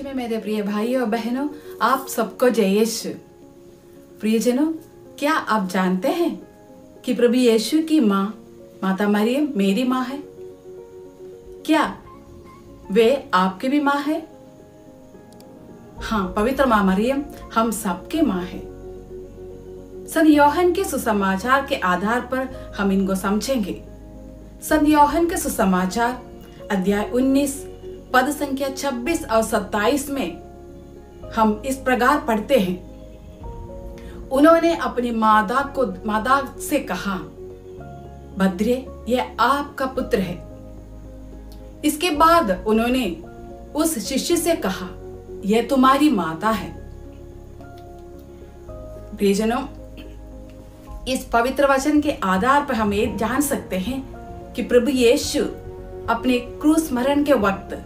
में मेरे प्रिय भाइयों और बहनों, आप सबको जय यीशु। प्रियजनों, क्या आप जानते हैं कि प्रभु यीशु की माँ माता मरियम मेरी माँ है? क्या वे आपकी भी माँ है? हाँ, पवित्र माँ मरियम हम सबके माँ है। संत यूहन्ना के सुसमाचार के आधार पर हम इनको समझेंगे। संत यूहन्ना के सुसमाचार अध्याय 19 पद संख्या 26 और 27 में हम इस प्रकार पढ़ते हैं। उन्होंने अपनी मादा से कहा, भद्रे, यह आपका पुत्र है। इसके बाद उन्होंने उस शिष्य से कहा, यह तुम्हारी माता है। प्रियजनों, इस पवित्र वचन के आधार पर हम ये जान सकते हैं कि प्रभु यीशु अपने क्रूस मरण के वक्त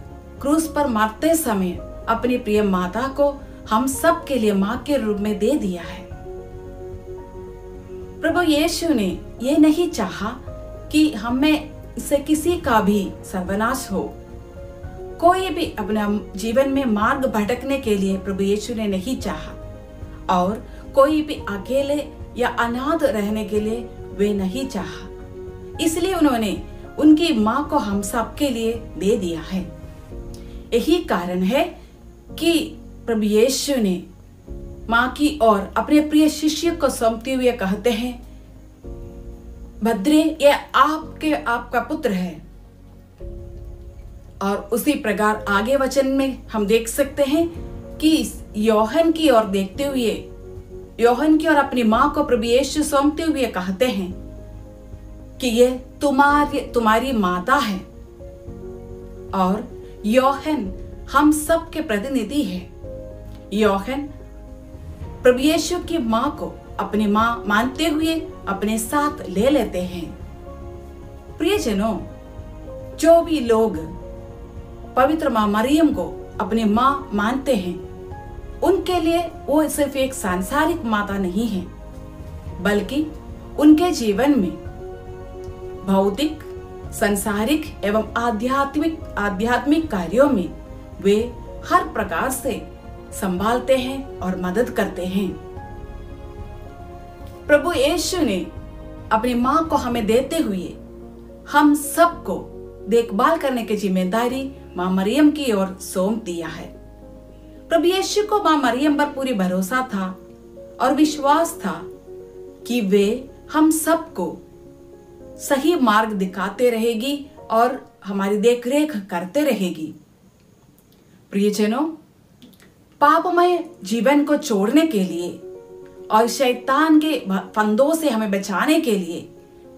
क्रूस पर मरते समय अपनी प्रिय माता को हम सब के लिए मां के रूप में दे दिया है। प्रभु यीशु ने ये नहीं चाहा कि हमें से किसी का भी सर्वनाश हो। कोई भी अपना जीवन में मार्ग भटकने के लिए प्रभु यीशु ने नहीं चाहा, और कोई भी अकेले या अनाथ रहने के लिए वे नहीं चाहा। इसलिए उन्होंने उनकी मां को हम सब के लिए दे दिया है। यही कारण है कि प्रभु यीशु ने मां की ओर अपने प्रिय शिष्य को सौंपते हुए कहते हैं, भद्रे, यह आपका पुत्र है। और उसी प्रकार आगे वचन में हम देख सकते हैं कि यूहन्ना की ओर देखते हुए यूहन्ना की ओर अपनी मां को प्रभु यीशु सौंपते हुए कहते हैं कि यह तुम्हारी माता है। और यूहन्ना हम सब के प्रतिनिधि है। यूहन्ना प्रभु यीशु की मां को अपनी मां मानते हुए अपने साथ ले लेते हैं। प्रियजनों, जो भी लोग पवित्र मां मरियम को अपनी मां मानते हैं, उनके लिए वो सिर्फ एक सांसारिक माता नहीं है, बल्कि उनके जीवन में भौतिक, संसारिक एवं आध्यात्मिक कार्यों में वे हर प्रकार से संभालते हैं और मदद करते हैं। प्रभु यीशु ने अपनी मां को हमें देते हुए हम सबको देखभाल करने की जिम्मेदारी मां मरियम की ओर सौंप दिया है। प्रभु यीशु को मां मरियम पर पूरी भरोसा था और विश्वास था कि वे हम सबको सही मार्ग दिखाते रहेगी और हमारी देखरेख करते रहेगी। प्रियजनों, पापमय जीवन को छोड़ने के लिए और शैतान के फंदों से हमें बचाने के लिए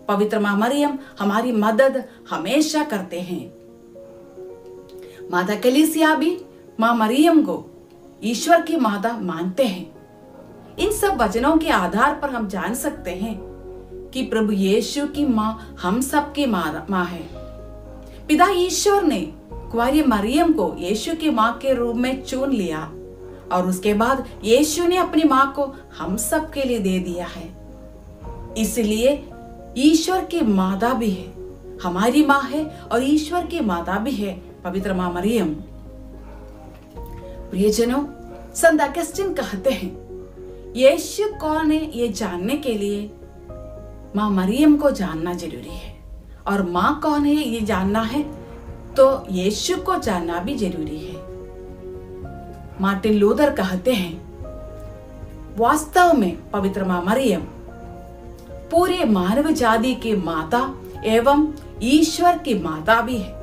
पवित्र मां मरियम हमारी मदद हमेशा करते हैं। माता कलीसिया भी मां मरियम को ईश्वर की माता मानते हैं। इन सब वचनों के आधार पर हम जान सकते हैं कि प्रभु यीशु की मां हम सबकी मां है। पिता ईश्वर ने कुंवारी मरियम को यीशु की मां के रूप में चुन लिया और उसके बाद यीशु ने अपनी मां को हम सब के लिए दे दिया है। इसलिए ईश्वर की माता भी है, हमारी मां है, और ईश्वर की माता भी है पवित्र मां मरियम। प्रियजनों, संत अगस्तीन कहते हैं, यीशु कौन है ये जानने के लिए मां मरियम को जानना जरूरी है, और मां कौन है ये जानना है तो यीशु को जानना भी जरूरी है। मार्टिन लूथर कहते हैं, वास्तव में पवित्र मां मरियम पूरे मानव जाति की माता एवं ईश्वर की माता भी है।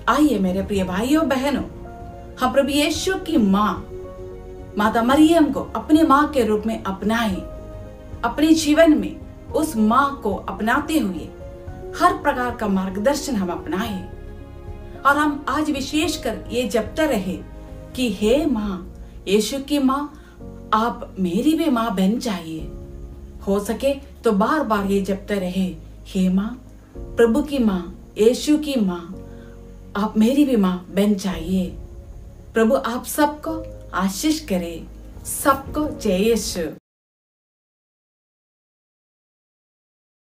आइए मेरे प्रिय भाइयों बहनों, हम प्रभु यीशु की मां माता मरियम को अपनी मां के रूप में अपनाएं। अपने जीवन में उस मां को अपनाते हुए हर प्रकार का मार्गदर्शन हम अपनाएं, और हम आज विशेषकर ये जपते रहे कि हे मां, यीशु की मां, आप मेरी भी मां बन जाइए। हो सके तो बार बार ये जपते रहे, हे मां, प्रभु की मां, यीशु की मां, आप मेरी भी मां बन जाइए। प्रभु आप सबको आशीष करे। सबको जय यीशु।